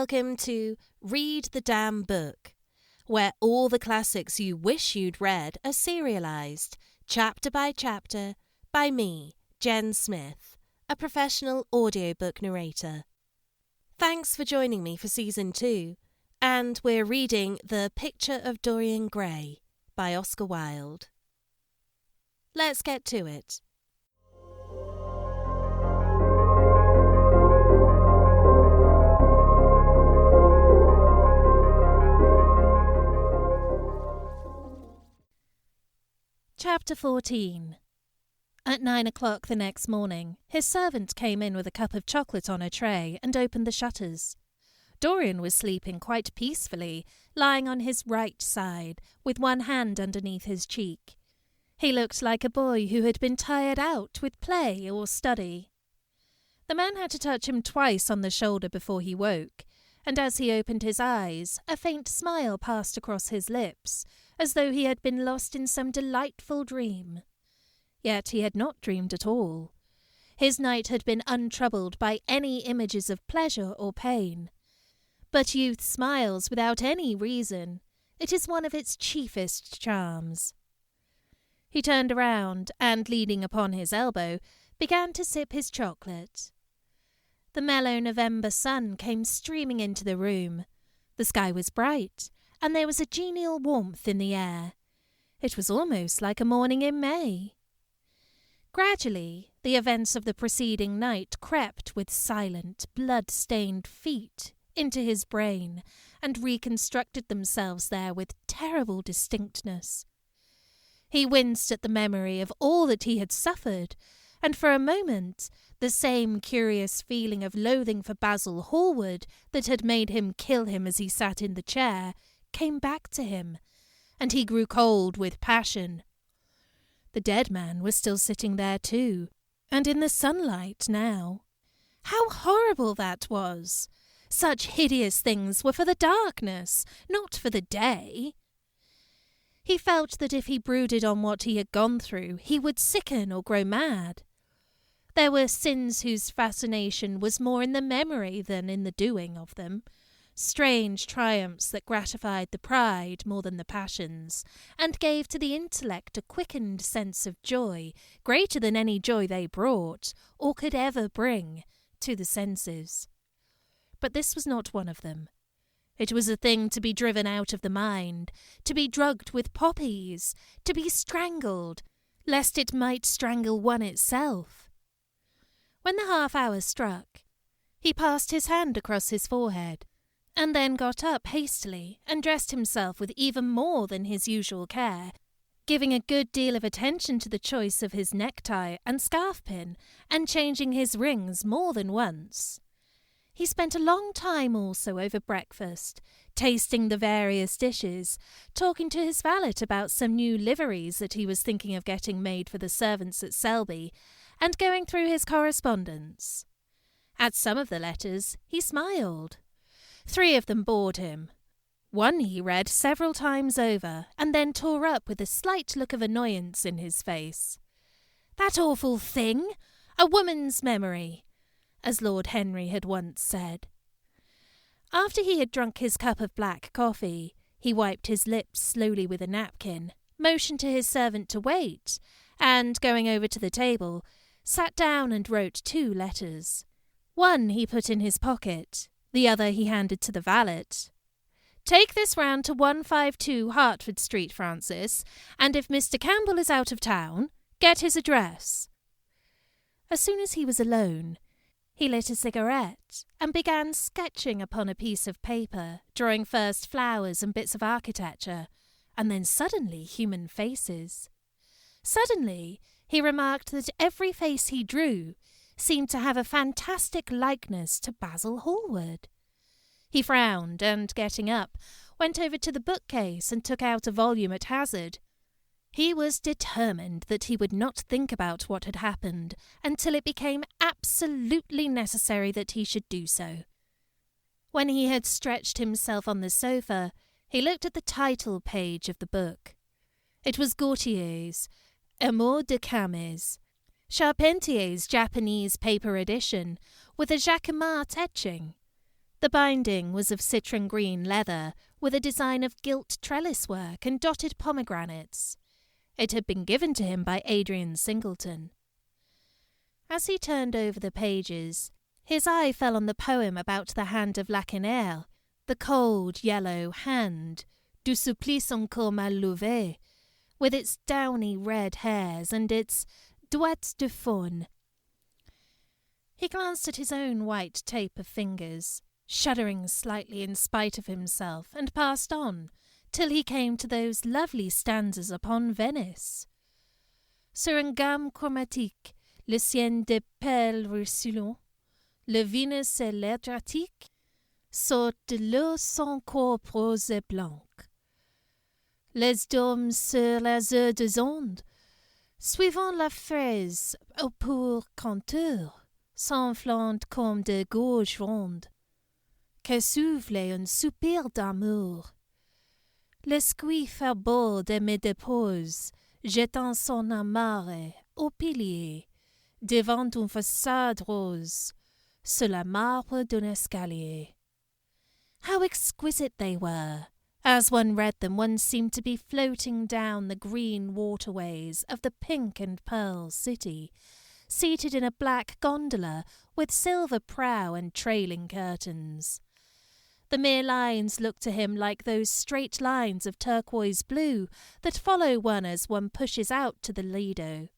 welcome to Read the Damn Book, where all the classics you wish you'd read are serialized, chapter by chapter, by me, Jen Smith, a professional audiobook narrator. Thanks for joining me for Season 2, and we're reading The Picture of Dorian Gray by Oscar Wilde. Let's get to it. Chapter 14. At 9 o'clock the next morning, his servant came in with a cup of chocolate on a tray and opened the shutters. Dorian was sleeping quite peacefully, lying on his right side, with one hand underneath his cheek. He looked like a boy who had been tired out with play or study. The man had to touch him twice on the shoulder before he woke, and as he opened his eyes, a faint smile passed across his lips, as though he had been lost in some delightful dream. Yet he had not dreamed at all. His night had been untroubled by any images of pleasure or pain. But youth smiles without any reason. It is one of its chiefest charms. He turned around and, leaning upon his elbow, began to sip his chocolate. The mellow November sun came streaming into the room. The sky was bright, and there was a genial warmth in the air. It was almost like a morning in May. Gradually, the events of the preceding night crept with silent, blood-stained feet into his brain and reconstructed themselves there with terrible distinctness. He winced at the memory of all that he had suffered, and for a moment the same curious feeling of loathing for Basil Hallward that had made him kill him as he sat in the chair came back to him, and he grew cold with passion. The dead man was still sitting there too, and in the sunlight now. How horrible that was! Such hideous things were for the darkness, not for the day. He felt that if he brooded on what he had gone through, he would sicken or grow mad. There were sins whose fascination was more in the memory than in the doing of them, strange triumphs that gratified the pride more than the passions, and gave to the intellect a quickened sense of joy, greater than any joy they brought, or could ever bring, to the senses. But this was not one of them. It was a thing to be driven out of the mind, to be drugged with poppies, to be strangled, lest it might strangle one itself. When the half-hour struck, he passed his hand across his forehead, and then got up hastily and dressed himself with even more than his usual care, giving a good deal of attention to the choice of his necktie and scarf-pin, and changing his rings more than once. He spent a long time also over breakfast, tasting the various dishes, talking to his valet about some new liveries that he was thinking of getting made for the servants at Selby, and going through his correspondence. At some of the letters he smiled. 3 of them bored him. One he read several times over, and then tore up with a slight look of annoyance in his face. "That awful thing! A woman's memory!" as Lord Henry had once said. After he had drunk his cup of black coffee, he wiped his lips slowly with a napkin, motioned to his servant to wait, and, going over to the table, sat down and wrote 2 letters. One he put in his pocket, the other he handed to the valet. "Take this round to 152 Hertford Street, Francis, and if Mr. Campbell is out of town, get his address." As soon as he was alone, he lit a cigarette and began sketching upon a piece of paper, drawing first flowers and bits of architecture, and then suddenly human faces. Suddenly he remarked that every face he drew seemed to have a fantastic likeness to Basil Hallward. He frowned and, getting up, went over to the bookcase and took out a volume at hazard. He was determined that he would not think about what had happened until it became absolutely necessary that he should do so. When he had stretched himself on the sofa, he looked at the title page of the book. It was Gautier's Amour de Camées, Charpentier's Japanese paper edition, with a Jacquemart etching. The binding was of citron green leather, with a design of gilt trellis work and dotted pomegranates. It had been given to him by Adrian Singleton. As he turned over the pages, his eye fell on the poem about the hand of Laquenere, the cold, yellow hand, du supplice encore mal levé, with its downy red hairs and its doigts de faune. He glanced at his own white tape of fingers, shuddering slightly in spite of himself, and passed on, till he came to those lovely stanzas upon Venice. Sur une gamme chromatique, le ciel de perles ruisselant, le Venus électrique, sort de l'eau son corps rose et blanc. Les dômes sur l'azur des ondes, suivant la fraise au pur contour, s'enflant comme des gorges rondes, que souffle un soupir d'amour. L'escuit farbord de me dépose, jetant son amarre au pilier, devant une façade rose, sur la marbre d'un escalier. How exquisite they were! As one read them, one seemed to be floating down the green waterways of the pink and pearl city, seated in a black gondola with silver prow and trailing curtains. The mere lines looked to him like those straight lines of turquoise blue that follow one as one pushes out to the Lido.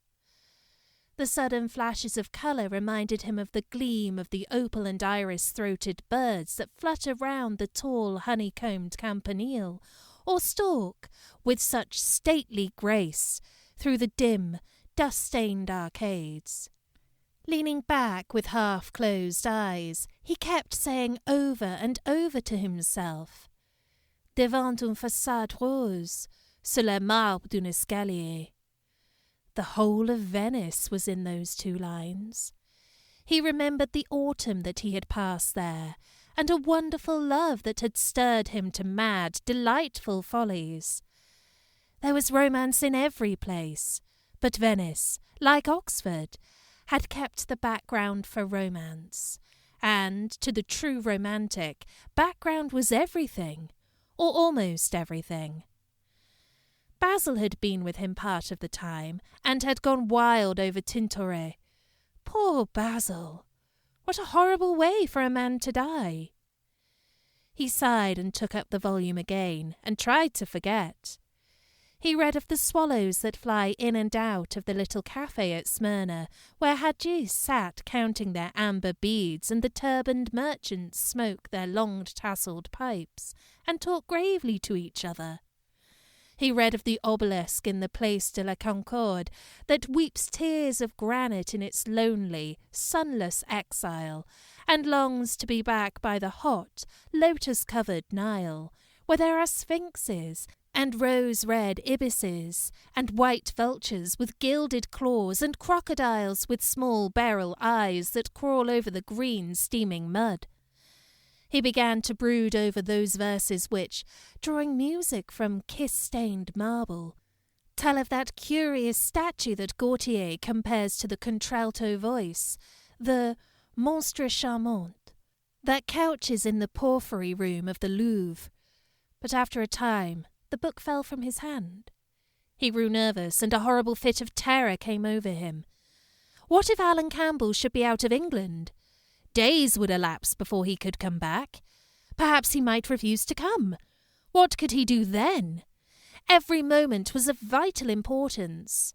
The sudden flashes of colour reminded him of the gleam of the opal and iris-throated birds that flutter round the tall honeycombed campanile, or stalk, with such stately grace, through the dim, dust-stained arcades. Leaning back with half-closed eyes, he kept saying over and over to himself, Devant une façade rose, sur le marbre d'un escalier. The whole of Venice was in those two lines. He remembered the autumn that he had passed there, and a wonderful love that had stirred him to mad, delightful follies. There was romance in every place, but Venice, like Oxford, had kept the background for romance, and, to the true romantic, background was everything, or almost everything. Basil had been with him part of the time, and had gone wild over Tintoret. Poor Basil! What a horrible way for a man to die! He sighed and took up the volume again, and tried to forget. He read of the swallows that fly in and out of the little cafe at Smyrna, where Hadjis sat counting their amber beads, and the turbaned merchants smoke their long tasselled pipes, and talk gravely to each other. He read of the obelisk in the Place de la Concorde that weeps tears of granite in its lonely, sunless exile, and longs to be back by the hot, lotus-covered Nile, where there are sphinxes, and rose-red ibises, and white vultures with gilded claws, and crocodiles with small beryl eyes that crawl over the green, steaming mud. He began to brood over those verses which, drawing music from kiss-stained marble, tell of that curious statue that Gautier compares to the contralto voice, the monstre charmant, that couches in the porphyry room of the Louvre. But after a time, the book fell from his hand. He grew nervous, and a horrible fit of terror came over him. What if Alan Campbell should be out of England? Days would elapse before he could come back. Perhaps he might refuse to come. What could he do then? Every moment was of vital importance.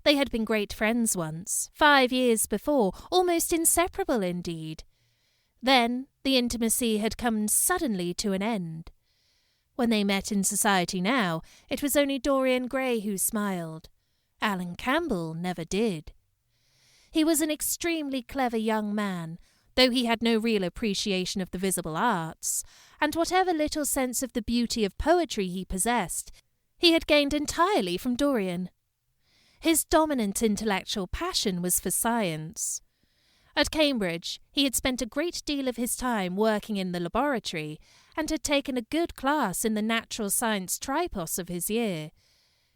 They had been great friends once, 5 years before, almost inseparable indeed. Then the intimacy had come suddenly to an end. When they met in society now, it was only Dorian Gray who smiled. Alan Campbell never did. He was an extremely clever young man, though he had no real appreciation of the visible arts, and whatever little sense of the beauty of poetry he possessed, he had gained entirely from Dorian. His dominant intellectual passion was for science. At Cambridge, he had spent a great deal of his time working in the laboratory, and had taken a good class in the natural science tripos of his year.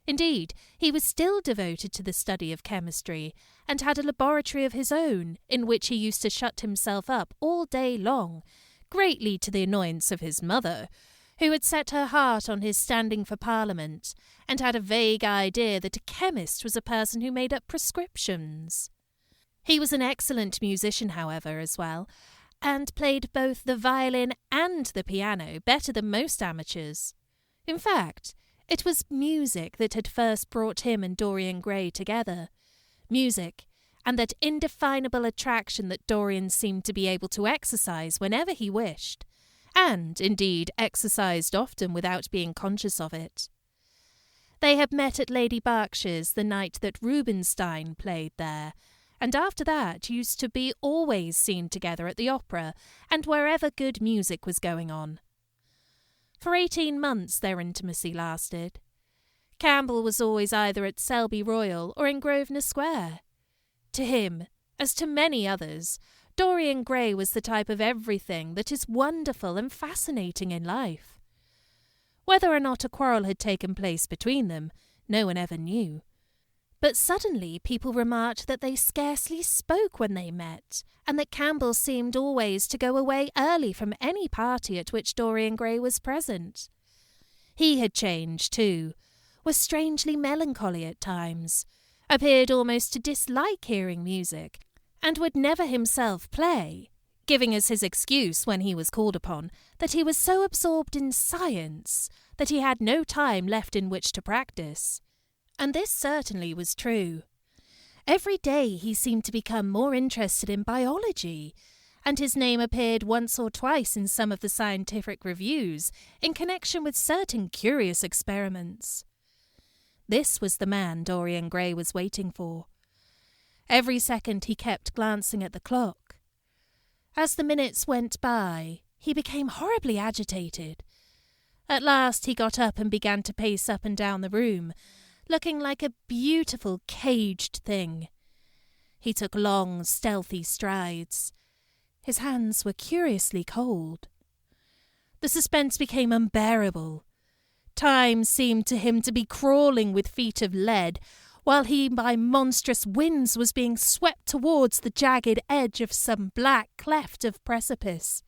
Indeed, he was still devoted to the study of chemistry, and had a laboratory of his own, in which he used to shut himself up all day long, greatly to the annoyance of his mother, who had set her heart on his standing for Parliament, and had a vague idea that a chemist was a person who made up prescriptions. He was an excellent musician, however, as well, and played both the violin and the piano better than most amateurs. In fact, it was music that had first brought him and Dorian Gray together. Music, and that indefinable attraction that Dorian seemed to be able to exercise whenever he wished, and, indeed, exercised often without being conscious of it. They had met at Lady Berkshire's the night that Rubinstein played there, and after that used to be always seen together at the opera and wherever good music was going on. For 18 months their intimacy lasted. Campbell was always either at Selby Royal or in Grosvenor Square. To him, as to many others, Dorian Gray was the type of everything that is wonderful and fascinating in life. Whether or not a quarrel had taken place between them, no one ever knew. But suddenly people remarked that they scarcely spoke when they met, and that Campbell seemed always to go away early from any party at which Dorian Gray was present. He had changed, too, was strangely melancholy at times, appeared almost to dislike hearing music, and would never himself play, giving as his excuse when he was called upon that he was so absorbed in science that he had no time left in which to practice. And this certainly was true. Every day he seemed to become more interested in biology, and his name appeared once or twice in some of the scientific reviews in connection with certain curious experiments. This was the man Dorian Gray was waiting for. Every second he kept glancing at the clock. As the minutes went by, he became horribly agitated. At last he got up and began to pace up and down the room, looking like a beautiful caged thing. He took long, stealthy strides. His hands were curiously cold. The suspense became unbearable. Time seemed to him to be crawling with feet of lead, while he by monstrous winds was being swept towards the jagged edge of some black cleft of precipice.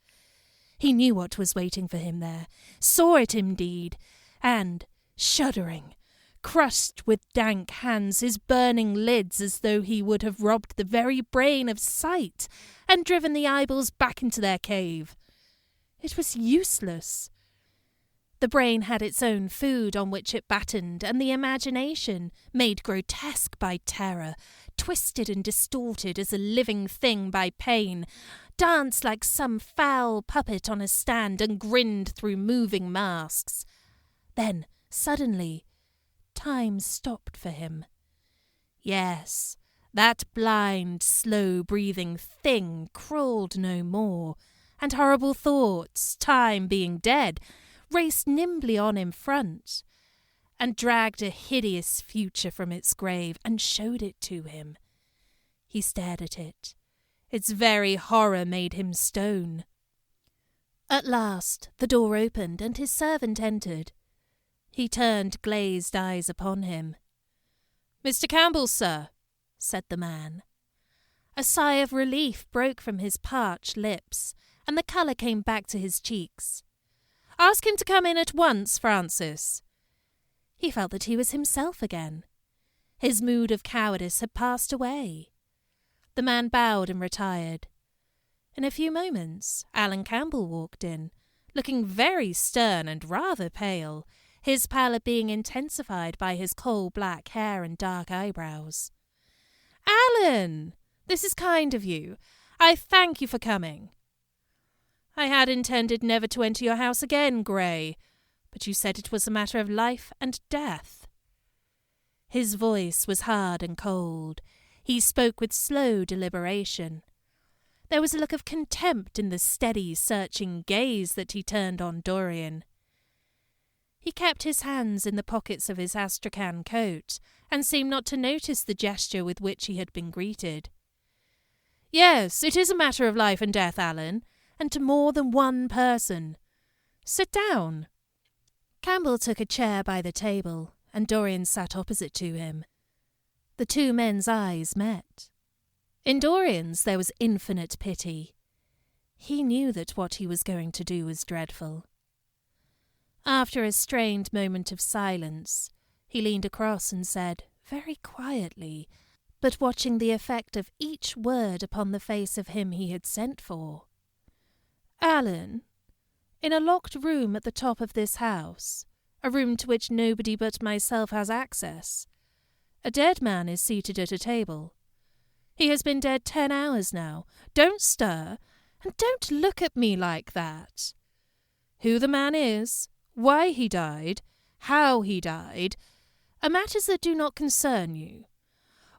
He knew what was waiting for him there, saw it indeed, and, shuddering, crushed with dank hands his burning lids as though he would have robbed the very brain of sight and driven the eyeballs back into their cave. It was useless. The brain had its own food on which it battened, and the imagination, made grotesque by terror, twisted and distorted as a living thing by pain, danced like some foul puppet on a stand and grinned through moving masks. Then, suddenly, time stopped for him. Yes, that blind, slow-breathing thing crawled no more, and horrible thoughts, time being dead, raced nimbly on in front, and dragged a hideous future from its grave and showed it to him. He stared at it. Its very horror made him stone. At last the door opened and his servant entered. He turned glazed eyes upon him. "Mr. Campbell, sir," said the man. A sigh of relief broke from his parched lips, and the colour came back to his cheeks. "Ask him to come in at once, Francis." He felt that he was himself again. His mood of cowardice had passed away. The man bowed and retired. In a few moments, Alan Campbell walked in, looking very stern and rather pale, his pallor being intensified by his coal-black hair and dark eyebrows. "Alan! This is kind of you. I thank you for coming." "I had intended never to enter your house again, Gray, but you said it was a matter of life and death." His voice was hard and cold. He spoke with slow deliberation. There was a look of contempt in the steady, searching gaze that he turned on Dorian. He kept his hands in the pockets of his astrakhan coat, and seemed not to notice the gesture with which he had been greeted. "Yes, it is a matter of life and death, Alan, and to more than one person. Sit down." Campbell took a chair by the table, and Dorian sat opposite to him. The two men's eyes met. In Dorian's there was infinite pity. He knew that what he was going to do was dreadful. After a strained moment of silence, he leaned across and said, very quietly, but watching the effect of each word upon the face of him he had sent for, "Alan, in a locked room at the top of this house, a room to which nobody but myself has access, a dead man is seated at a table. He has been dead 10 hours now. Don't stir, and don't look at me like that. Who the man is, why he died, how he died, are matters that do not concern you.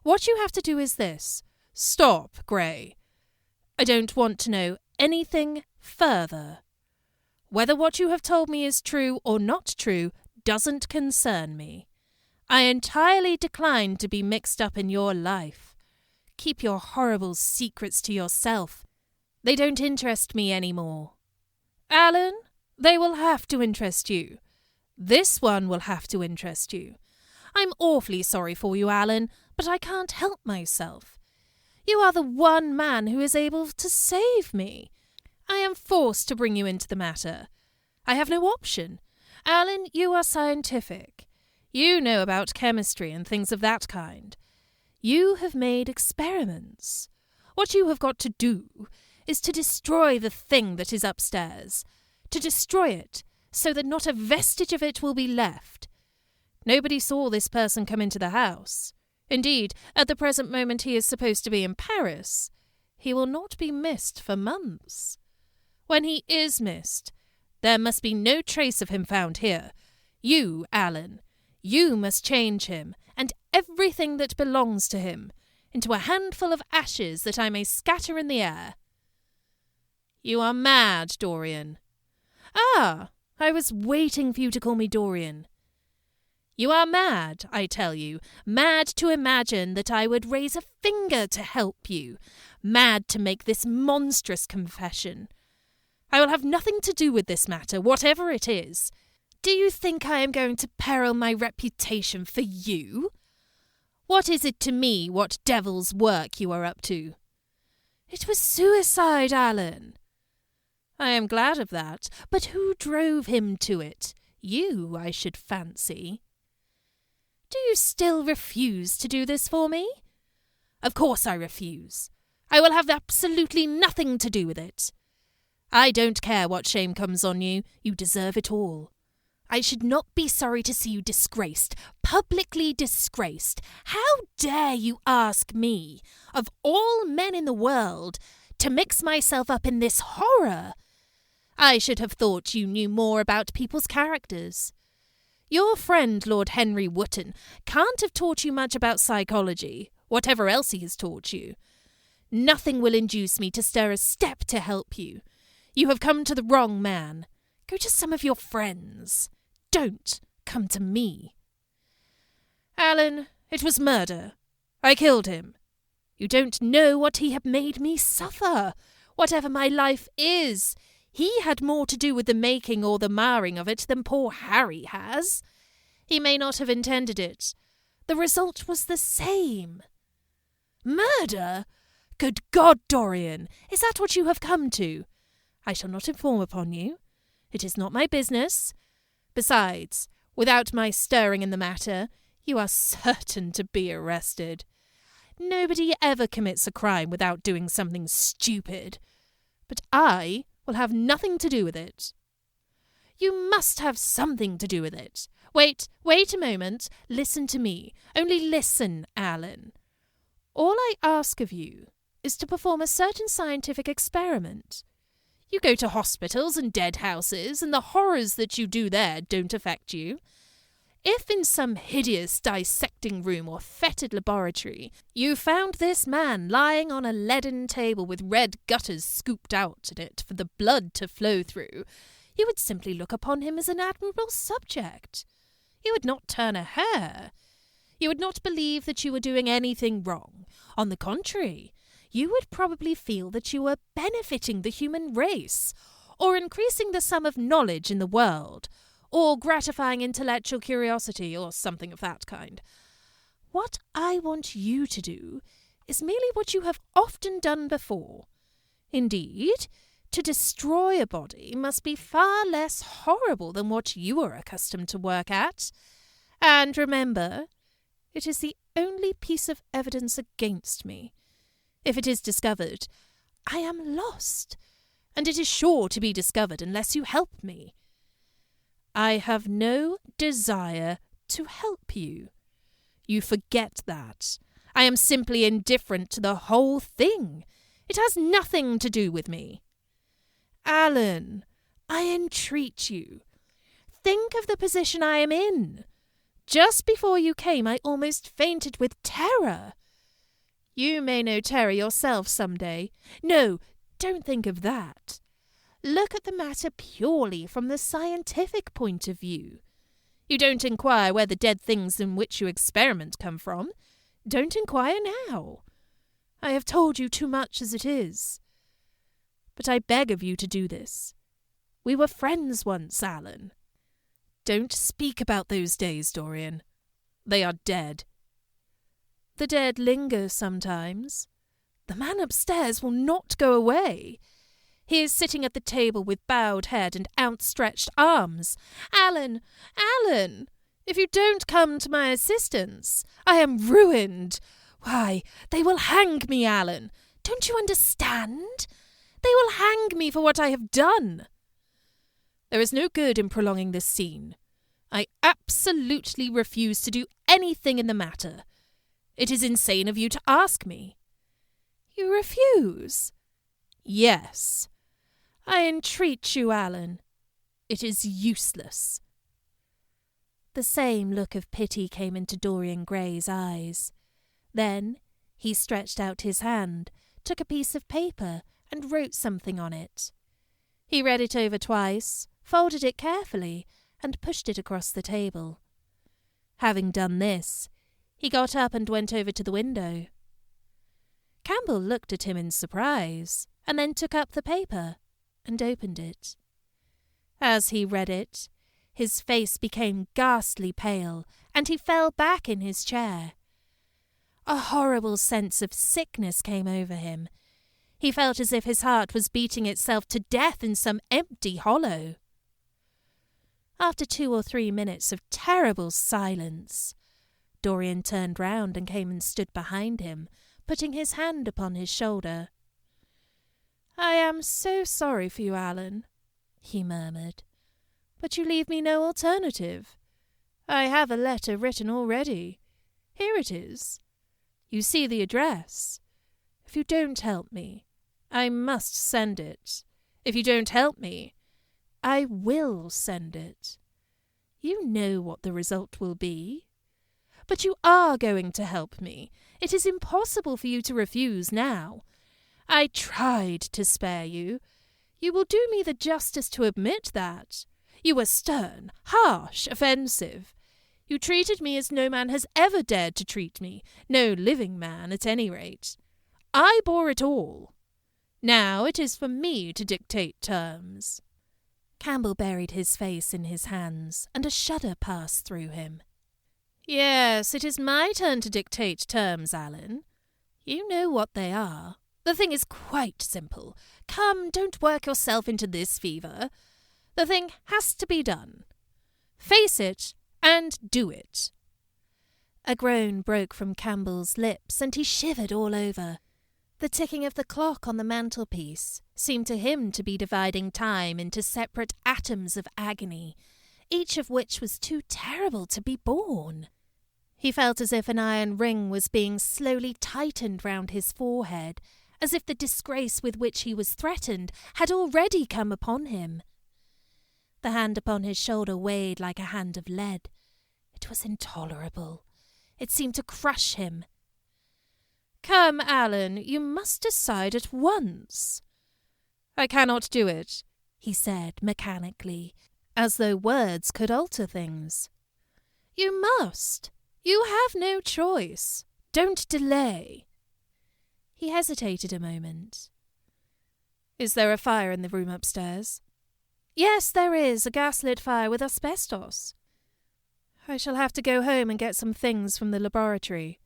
What you have to do is this. Stop, Gray. I don't want to know anything further. Whether what you have told me is true or not true doesn't concern me. I entirely decline to be mixed up in your life. Keep your horrible secrets to yourself. They don't interest me anymore. Alan, they will have to interest you. This one will have to interest you. I'm awfully sorry for you, Alan, but I can't help myself. You are the one man who is able to save me. I am forced to bring you into the matter. I have no option. Alan, you are scientific. You know about chemistry and things of that kind. You have made experiments. What you have got to do is to destroy the thing that is upstairs, to destroy it so that not a vestige of it will be left. Nobody saw this person come into the house. Indeed, at the present moment he is supposed to be in Paris. He will not be missed for months. When he is missed, there must be no trace of him found here. You, Alan, you must change him, and everything that belongs to him, into a handful of ashes that I may scatter in the air. You are mad, Dorian. Ah, I was waiting for you to call me Dorian. You are mad, I tell you, mad to imagine that I would raise a finger to help you, mad to make this monstrous confession. I will have nothing to do with this matter, whatever it is. Do you think I am going to peril my reputation for you? What is it to me what devil's work you are up to? It was suicide, Alan. I am glad of that, but who drove him to it? You, I should fancy. Do you still refuse to do this for me? Of course I refuse. I will have absolutely nothing to do with it. I don't care what shame comes on you. You deserve it all. I should not be sorry to see you disgraced, publicly disgraced. How dare you ask me, of all men in the world, to mix myself up in this horror? I should have thought you knew more about people's characters. Your friend, Lord Henry Wotton, can't have taught you much about psychology, whatever else he has taught you. Nothing will induce me to stir a step to help you. You have come to the wrong man. Go to some of your friends. Don't come to me. Alan, it was murder. I killed him. You don't know what he had made me suffer. Whatever my life is, he had more to do with the making or the marring of it than poor Harry has. He may not have intended it. The result was the same. Murder? Good God, Dorian, is that what you have come to? I shall not inform upon you. It is not my business. Besides, without my stirring in the matter, you are certain to be arrested. Nobody ever commits a crime without doing something stupid. But I will have nothing to do with it. You must have something to do with it. Wait a moment. Listen to me. Only listen, Alan. All I ask of you is to perform a certain scientific experiment. You go to hospitals and dead houses, and the horrors that you do there don't affect you. If in some hideous dissecting room or fetid laboratory you found this man lying on a leaden table with red gutters scooped out in it for the blood to flow through, you would simply look upon him as an admirable subject. You would not turn a hair. You would not believe that you were doing anything wrong. On the contrary, you would probably feel that you were benefiting the human race, or increasing the sum of knowledge in the world, or gratifying intellectual curiosity, or something of that kind. What I want you to do is merely what you have often done before. Indeed, To destroy a body must be far less horrible than what you are accustomed to work at. And remember, it is the only piece of evidence against me. If it is discovered, I am lost, and it is sure to be discovered unless you help me. I have no desire to help you. You forget that. I am simply indifferent to the whole thing. It has nothing to do with me. Alan, I entreat you. Think of the position I am in. Just before you came, I almost fainted with terror. You may know terror yourself some day. No, don't think of that. Look at the matter purely from the scientific point of view. You don't inquire where the dead things in which you experiment come from. Don't inquire now. I have told you too much as it is. But I beg of you to do this. We were friends once, Alan. Don't speak about those days, Dorian. They are dead. The dead linger sometimes. The man upstairs will not go away. He is sitting at the table with bowed head and outstretched arms. Alan! Alan! If you don't come to my assistance, I am ruined. Why, they will hang me, Alan. Don't you understand? They will hang me for what I have done. There is no good in prolonging this scene. I absolutely refuse to do anything in the matter. It is insane of you to ask me. You refuse? Yes. I entreat you, Alan. It is useless. The same look of pity came into Dorian Gray's eyes. Then he stretched out his hand, took a piece of paper, and wrote something on it. He read it over twice, folded it carefully, and pushed it across the table. Having done this, he got up and went over to the window. Campbell looked at him in surprise, and then took up the paper and opened it. As he read it, his face became ghastly pale, and he fell back in his chair. A horrible sense of sickness came over him. He felt as if his heart was beating itself to death in some empty hollow. After 2 or 3 minutes of terrible silence, Dorian turned round and came and stood behind him, putting his hand upon his shoulder. "I am so sorry for you, Alan," he murmured, "but you leave me no alternative. I have a letter written already. Here it is. You see the address. If you don't help me, I must send it. If you don't help me, I will send it. You know what the result will be. But you are going to help me. It is impossible for you to refuse now. I tried to spare you. You will do me the justice to admit that. You were stern, harsh, offensive. You treated me as no man has ever dared to treat me, no living man at any rate. I bore it all. Now it is for me to dictate terms." Campbell buried his face in his hands, and a shudder passed through him. "Yes, it is my turn to dictate terms, Alan. You know what they are. The thing is quite simple. Come, don't work yourself into this fever. The thing has to be done. Face it and do it." A groan broke from Campbell's lips, and he shivered all over. The ticking of the clock on the mantelpiece seemed to him to be dividing time into separate atoms of agony, each of which was too terrible to be borne. He felt as if an iron ring was being slowly tightened round his forehead, as if the disgrace with which he was threatened had already come upon him. The hand upon his shoulder weighed like a hand of lead. It was intolerable. It seemed to crush him. "Come, Alan, you must decide at once." "I cannot do it," he said mechanically, as though words could alter things. "You must. You have no choice. Don't delay." He hesitated a moment. "Is there a fire in the room upstairs?" "Yes, there is, a gas-lit fire with asbestos." "I shall have to go home and get some things from the laboratory."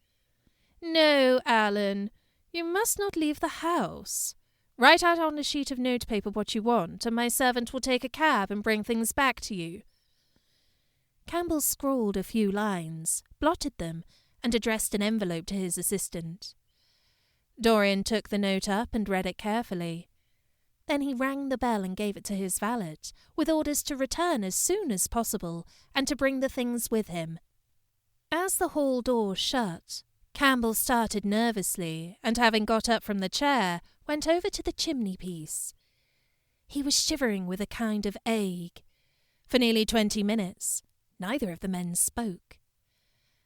"No, Alan, you must not leave the house. Write out on a sheet of notepaper what you want, and my servant will take a cab and bring things back to you." Campbell scrawled a few lines, blotted them, and addressed an envelope to his assistant. Dorian took the note up and read it carefully. Then he rang the bell and gave it to his valet, with orders to return as soon as possible and to bring the things with him. As the hall door shut, Campbell started nervously, and having got up from the chair, went over to the chimney-piece. He was shivering with a kind of ague. For nearly 20 minutes, neither of the men spoke.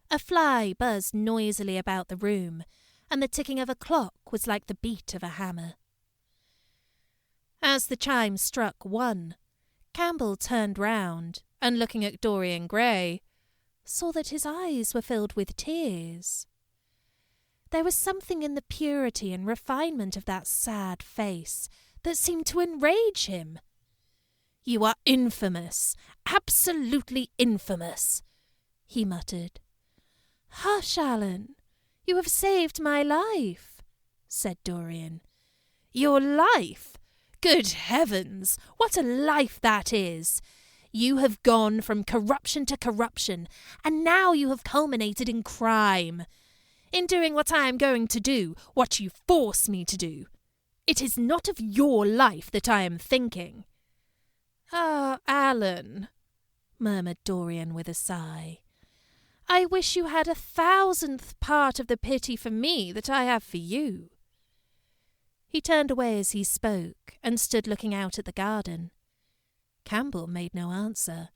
A fly buzzed noisily about the room, and the ticking of a clock was like the beat of a hammer. As the chime struck 1, Campbell turned round, and looking at Dorian Gray, saw that his eyes were filled with tears. There was something in the purity and refinement of that sad face that seemed to enrage him. "You are infamous, absolutely infamous," he muttered. "Hush, Alan. You have saved my life," said Dorian. "Your life? Good heavens, what a life that is! You have gone from corruption to corruption, and now you have culminated in crime. In doing what I am going to do, what you force me to do. It is not of your life that I am thinking." "Ah, Alan," murmured Dorian with a sigh. "I wish you had 1,000th part of the pity for me that I have for you." He turned away as he spoke, and stood looking out at the garden. Campbell made no answer.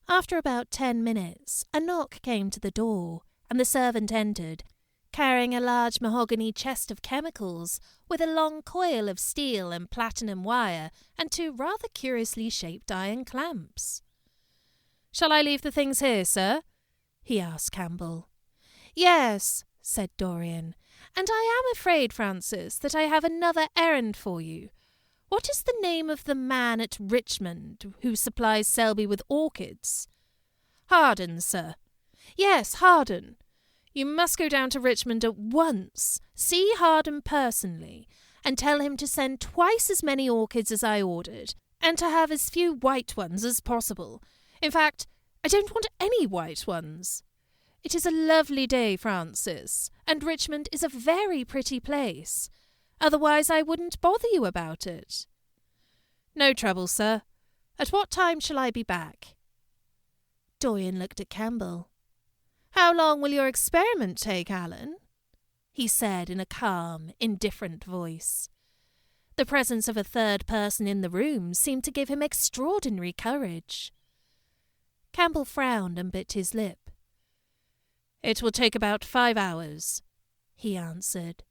After about 10 minutes, a knock came to the door, and the servant entered, carrying a large mahogany chest of chemicals, with a long coil of steel and platinum wire, and 2 rather curiously shaped iron clamps. "Shall I leave the things here, sir?" he asked Campbell. "Yes," said Dorian, "and I am afraid, Francis, that I have another errand for you. What is the name of the man at Richmond who supplies Selby with orchids?" "Harden, sir." "Yes, Harden. You must go down to Richmond at once, see Harden personally, and tell him to send twice as many orchids as I ordered, and to have as few white ones as possible. In fact, I don't want any white ones. It is a lovely day, Francis, and Richmond is a very pretty place. Otherwise I wouldn't bother you about it." "No trouble, sir. At what time shall I be back?" Dorian looked at Campbell. "How long will your experiment take, Alan?" he said in a calm, indifferent voice. The presence of a third person in the room seemed to give him extraordinary courage. Campbell frowned and bit his lip. "It will take about 5 hours," he answered.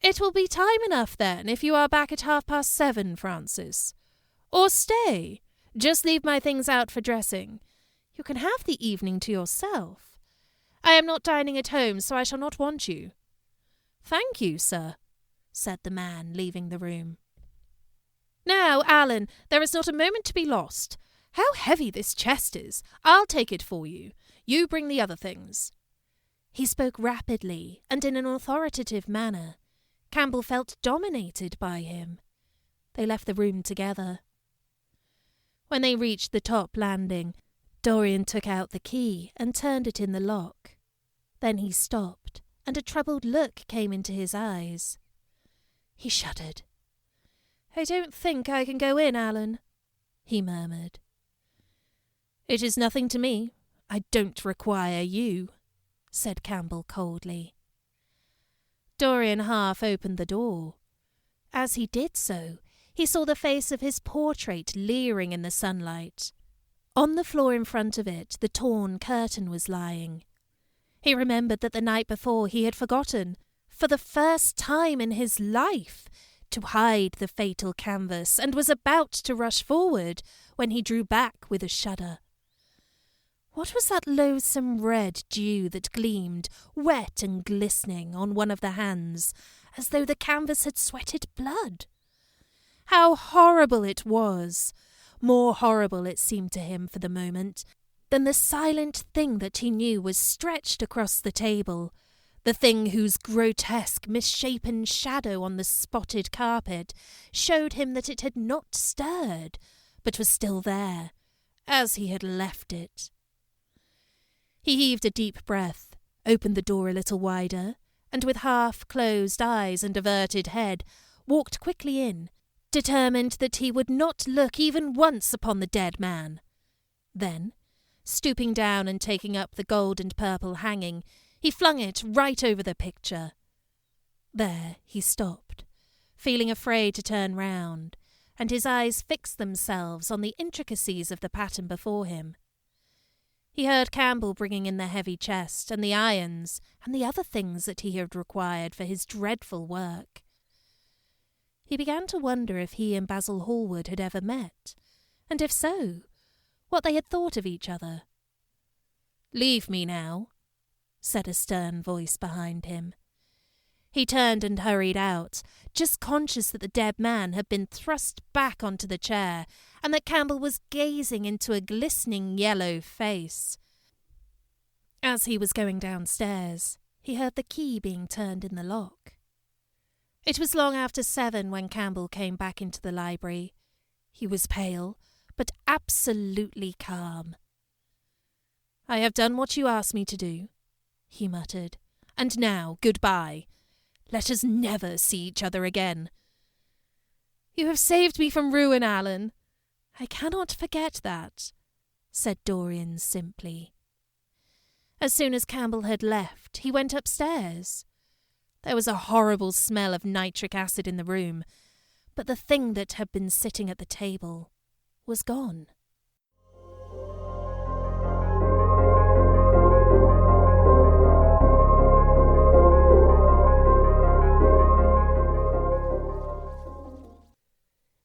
"It will be time enough then if you are back at 7:30, Francis. Or stay, just leave my things out for dressing. You can have the evening to yourself. I am not dining at home, so I shall not want you." "Thank you, sir," said the man, leaving the room. "Now, Alan, there is not a moment to be lost. How heavy this chest is! I'll take it for you. You bring the other things." He spoke rapidly and in an authoritative manner. Campbell felt dominated by him. They left the room together. When they reached the top landing, Dorian took out the key and turned it in the lock. Then he stopped, and a troubled look came into his eyes. He shuddered. "I don't think I can go in, Alan," he murmured. "It is nothing to me. I don't require you," said Campbell coldly. Dorian half opened the door. As he did so, he saw the face of his portrait leering in the sunlight. On the floor in front of it, the torn curtain was lying. He remembered that the night before he had forgotten, for the first time in his life, to hide the fatal canvas, and was about to rush forward when he drew back with a shudder. What was that loathsome red dew that gleamed, wet and glistening, on one of the hands, as though the canvas had sweated blood? How horrible it was! More horrible it seemed to him for the moment than the silent thing that he knew was stretched across the table, The thing whose grotesque, misshapen shadow on the spotted carpet showed him that it had not stirred, but was still there, as he had left it. He heaved a deep breath, opened the door a little wider, and with half-closed eyes and averted head, walked quickly in, determined that he would not look even once upon the dead man. Then, stooping down and taking up the gold and purple hanging, he flung it right over the picture. There he stopped, feeling afraid to turn round, and his eyes fixed themselves on the intricacies of the pattern before him. He heard Campbell bringing in the heavy chest and the irons and the other things that he had required for his dreadful work. He began to wonder if he and Basil Hallward had ever met, and if so, what they had thought of each other. "Leave me now," said a stern voice behind him. He turned and hurried out, just conscious that the dead man had been thrust back onto the chair and that Campbell was gazing into a glistening yellow face. As he was going downstairs, he heard the key being turned in the lock. It was long after 7 when Campbell came back into the library. He was pale, but absolutely calm. "I have done what you asked me to do," he muttered. "And now, goodbye. Let us never see each other again." "You have saved me from ruin, Alan." "I cannot forget that," said Dorian simply. As soon as Campbell had left, he went upstairs. There was a horrible smell of nitric acid in the room, but the thing that had been sitting at the table was gone.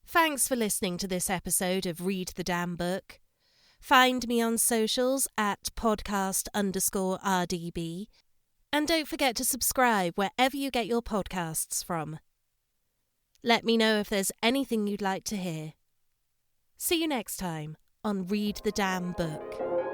Thanks for listening to this episode of Read the Damn Book. Find me on socials at podcast_RDB. And don't forget to subscribe wherever you get your podcasts from. Let me know if there's anything you'd like to hear. See you next time on Read the Damn Book.